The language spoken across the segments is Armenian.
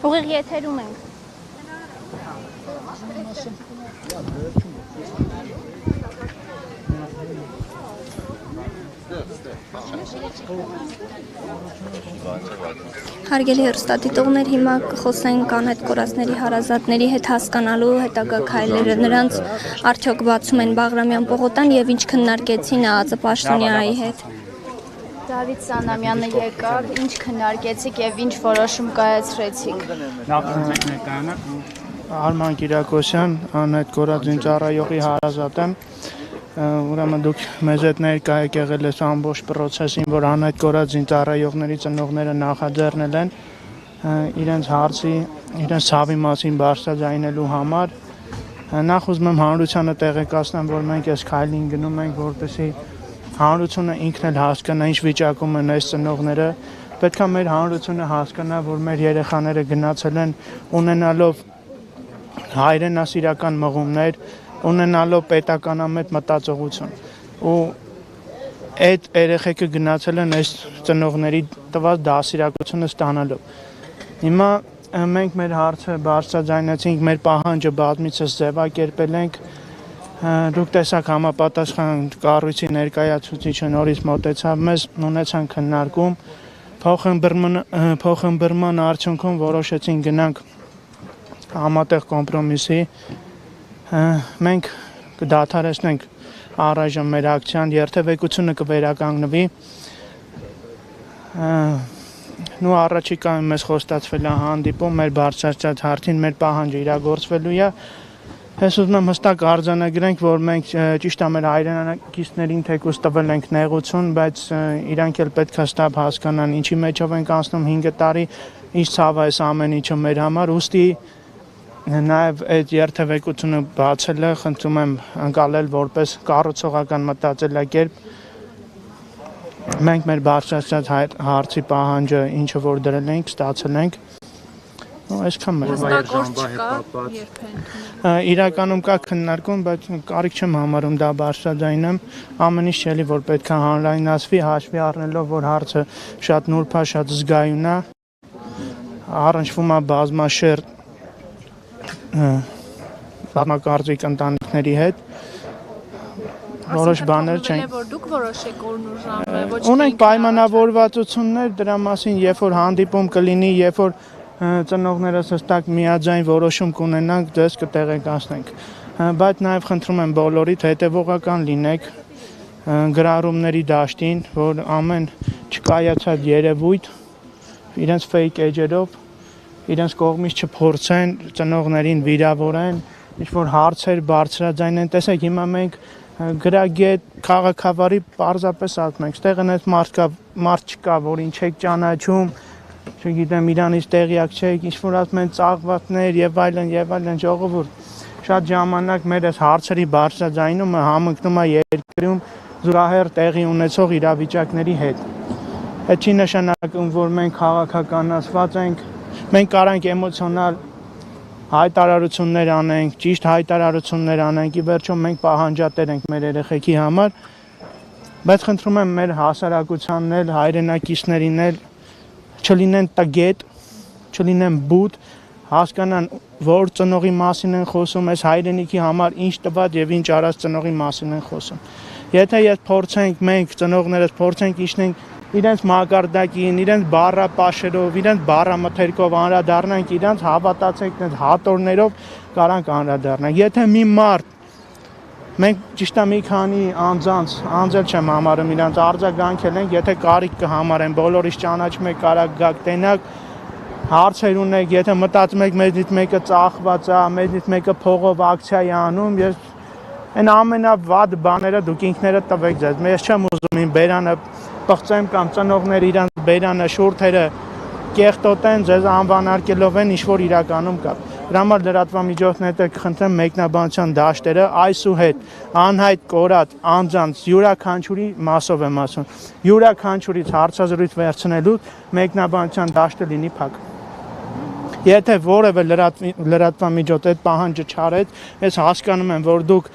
Ուղիղ եթերում ենք։ Հարգելի հեռուստադիտողներ, հիմա կխոսենք անհետ կորածների հարազատների հետ հասկանալու հետագա քայլերը, նրանց արդյոք բացում են Բաղրամյան պողոտան եւ ինչ քննարկեցին ԱԱԾ պաշտոնյայի հետ։ Դավիթ Սանամյանը եկավ, ինչ քննարկեցիք եւ ինչ որոշում կայացրեցիք։ Արման Կիրակոսյան, անհետ կորած զինծառայողի հարազատ եմ։ Ուրեմն դուք մեզ հետ ներկա եկեղել ես ամբողջ process-ին, որ անհետ կորած զինծառայողների ծնողները նախաձեռնել են իրենց հարցի, իրենց ցավի մասին բարձրաձայնելու համար։ Նախ ուզում եմ հանրությանը տեղեկացնեմ, որ մենք այս քայլին գնում ենք, որպեսզի հանրությունը ինքն էլ հասկանա ինչ վիճակում են այս ծնողները, պետք է մեր հանրությունը հասկանա, որ մեր երեխաները գնացել են ունենալով հայրենասիրական մղումներ, ունենալով պետականամետ մտածողություն ու այդ երեխեքը գնացել են այս ծնողների տված դասիրակությունը ստանալով։ Հիմա մենք մեր հարցը բարձրաձայնեցինք, մեր պահանջը բազմիցս ձևակերպել ենք։ Դուք տեսակ համապատասխան կառույցի ներկայացուցիչը նորից մոտեցավ մեզ, ունեցան քննարկում, փոխըմբռնման արդյունքում որոշեցին գնանք համատեղ կոմպրոմիսի, մենք կդադարեցնենք առայժմ մեր ակցիան, երթևեկությունը կվերականգնվի, նու առաջիկայում մեզ խոստացվել է հանդիպում, մեր բարձրացած հարցին մեր պահանջը իրագործվելու է։ Ես ուզում եմ հստակ արձանագրենք, որ մենք ճիշտ է մեր հայրենակիցներին թեկուզ տվել ենք նեղություն, բայց իրանք էլ պետք է հստակ հասկանան ինչի մեջով ենք անցնում 5 տարի, ինչ ցավ է այս ամեն ինչը մեր համար, ուստի նաև այդ երթևեկությունը բացելը խնդրում եմ ընկալել որպես կառուցողական մտածելակերպ։ Մենք մեր բարձրացած հարցի պահանջը ինչը որ դրել ենք, ստացել ենք։ Այսքան մեր իրականում կա քննարկում, բայց կարիք չեմ համարում դա բարձրաձայնեմ, ամեն ինչ էլի որ պետք է հանրայնացվի, հաշվի առնելով որ հարցը շատ նուրբ է, շատ զգայուն է, առնչվում է բազմաշերտ բազմակարծիք ընտանիքների հետ, որոշ բաներ չեն։ Որ դուք որոշեք օրն ու ժամը, ոչ թե ունենք պայմանավորվածություններ դրա մասին, երբ որ հանդիպում կլինի, երբ որ ծնողներս հստակ միաձայն որոշում կունենանք, դες կտեղեկացնենք, բայց նաև խնդրում եմ բոլորիդ հետևողական լինեք գրառումների դաշտին, որ ամեն չկայացած երևույթ իրենց fake edge-երով իրենց կողմից չփորձեն ծնողներին վիրավորեն, ինչ-որ հարցեր բարձրաձայնեն, տեսեք հիմա մենք գրագետ քաղաքավարի պարզապես ասում ենք, ստեղ են այս մարդ չկա, որին չեք ճանաչում, չգիտեմ իրանից տեղյակ չեք, ինչ-որ ասում են ծաղվածներ եւ այլն ժողովուրդ, շատ ժամանակ մեր այս հարցերի բարձրաձայնումը համընկնում է երկրում զուգահեռ տեղի ունեցող իրավիճակների հետ։ Այդ չի նշանակում, որ մենք քաղաքականացված ենք, մենք կարանք էմոցիոնալ հայտարարություններ անենք, ճիշտ հայտարարություններ անենք, ի վերջո մենք պահանջատեր ենք մեր երեխեքի համար, բայց խնդրում եմ մեր հասարակությանն էլ, հայրենակիցներին էլ չլինեն տգետ, չլինեն բութ, հասկանան, որ ծնողի մասին են խոսում, այս հայրենիքի համար ինչ տված եւ ինչ արած ծնողի մասին են խոսում։ Եթե ես փորձենք մենք ծնողներս փորձենք իջնենք իրենց մակարդակին, իրենց բառապաշերով, իրենց բառամթերքով անդրադառնանք իրենց հավատացեք այդ հատորներով կարանք անդրադառնանք։ Եթե մի մարդ մենք ճիշտ է մի քանի անձանց, անձել չեմ համարում իրանց արձագանքել ենք, եթե կարիք կհամարեն, բոլորիս ճանաչում եք, կարակ գաք տենակ, հարցեր ունեք, եթե մտածում եք մեզնից մեկը ծախված է, մեզնից մեկը փողով ակցիա է անում, ես այն ամենավատ բաները դուք ինքներդ տվեք ձեզ։ Ես չեմ ուզում իմ բերանը պղծեմ կամ ծնողներ իրանց բերանը շուրթերը կեղտոտեն, ձեզ անվանարկելով են ինչ-որ իրականում կա։ Դրա համար լրատվամիջոցները կխնդրեմ մեկնաբանության դաշտերը այսուհետ անհայտ կորած անձանց յուրաքանչյուրի մասով եմ ասում, յուրաքանչյուրից հարցազրույց վերցնելու մեկնաբանության դաշտը լինի փակ։ Եթե որևէ լրատվամիջոց այդ պահանջը չարեց, ես հասկանում եմ, որ դուք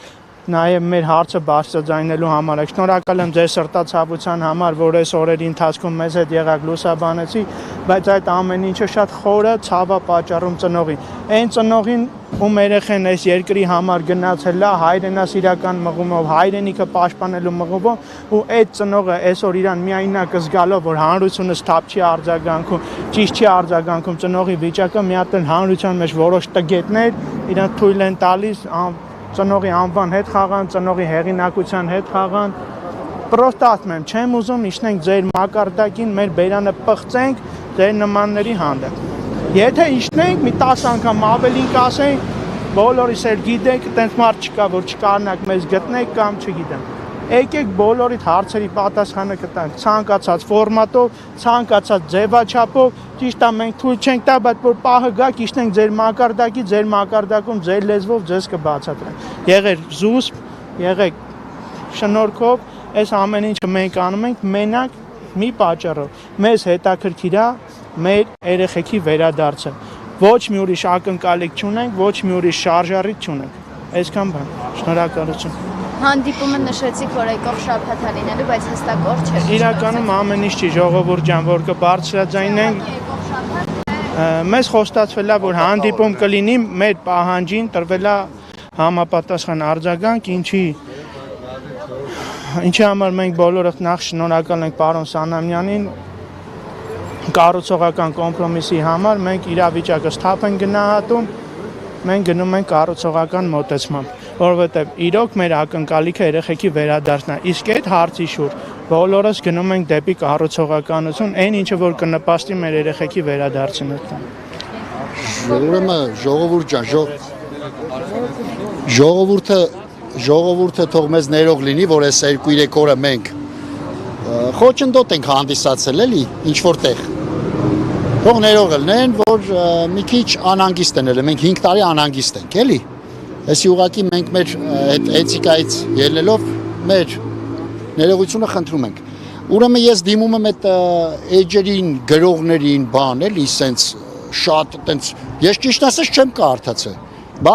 նաև մեր հարցը բարձրաձայնելու համար եք։ Շնորհակալ եմ ձեր սրտացավության համար, որ այս օրերի ընթացքում մեզ հետ եղաք լուսաբանեցի, բայց այդ ամեն ինչը շատ խորը ցավ է պատճառում ծնողին։ Այն ծնողին, ում երեխան այս երկրի համար գնացել է հայրենասիրական մղումով, հայրենիքը պաշտպանելու մղումով, ու այդ ծնողը այսօր իրան միայնակ զգալով, որ հանրությունը սթափ չի արձագանքում, ճիշտ չի արձագանքում ծնողի վիճակը, մի հատ հանրության մեջ որոշ տգետներ իրան թույլ են տալիս ծնողի անվան հետ խաղան, ծնողի հեղինակության հետ խաղան։ Պրոստը ասում եմ, չեմ ուզում իջնենք ձեր մակարդակին, մեր բերանը պղծենք ձեր նմանների հանդեպ։ Եթե իջնենք, մի 10 անգամ ավելին կասենք, բոլորիս էլ գիտեք, այդպես մարդ չկա, որ չկարնակ մեզ գտնեք կամ չգիտեմ։ Եկեք բոլորիդ հարցերի պատասխանը կտանք ցանկացած ֆորմատով, ցանկացած ձևաչափով, ճիշտ է մենք թույլ չենք տա, բայց որ պահը գա իջնենք ձեր մակարդակի, ձեր մակարդակում ձեր լեզվով ձեզ կբացատրենք։ Եղեք զուսպ, եղեք շնորհքով, այս ամեն ինչը մենք անում ենք մենակ մի պատճառով։ Մեզ հետաքրքիր է մեր երեխեքի վերադարձը։ Ոչ մի ուրիշ ակնկալիք չունենք, ոչ մի ուրիշ շարժառիթ չունենք։ Այսքան բան։ Շնորհակալություն։ Հանդիպումը նշեցիք, որ եկող շաբաթ է լինելու, բայց հստակ օր չէ։ Իրականում ամեն ինչ չի, ժողովուրդ ջան, որ կբարձրաձայնենք։ Մեզ խոստացվել է, որ հանդիպում կլինի, մեր պահանջին տրվել է համապատասխան արձագանք, ինչի համար մենք բոլորս նախ շնորհակալ ենք պարոն Սանամյանին կառուցողական կոմպրոմիսի համար, մենք իրավիճակը սթափ ենք գնահատում, մենք գնում ենք կառուցողական մոտեցմամբ, որովհետև իրոք մեր ակնկալիքը երեխեքի վերադարձն է, իսկ այդ հարցի շուրջ բոլորս գնում ենք դեպի կառուցողականություն, այն ինչը որ կնպաստի մեր երեխեքի վերադարձին։ Ուրեմն ժողովուրդ ջան, ժողովուրդը թող մեզ ներող լինի, որ այս 2-3 օրը մենք խոչընդոտ ենք հանդիսացել, էլի, ինչ որտեղ։ Թող ներող լինեն, որ մի քիչ անհանգիստ են ելել, մենք 5 տարի անհանգիստ ենք, էլի։ Այսի ուղղակի մենք մեր այդ էթիկայից ելնելով մեր ներողությունը խնդրում ենք։ Ուրեմն ես դիմում եմ այդ էջերին, գրողներին, բան, էլի, սենց շատ, տենց, ես ճիշտ ասած չեմ կարդացել։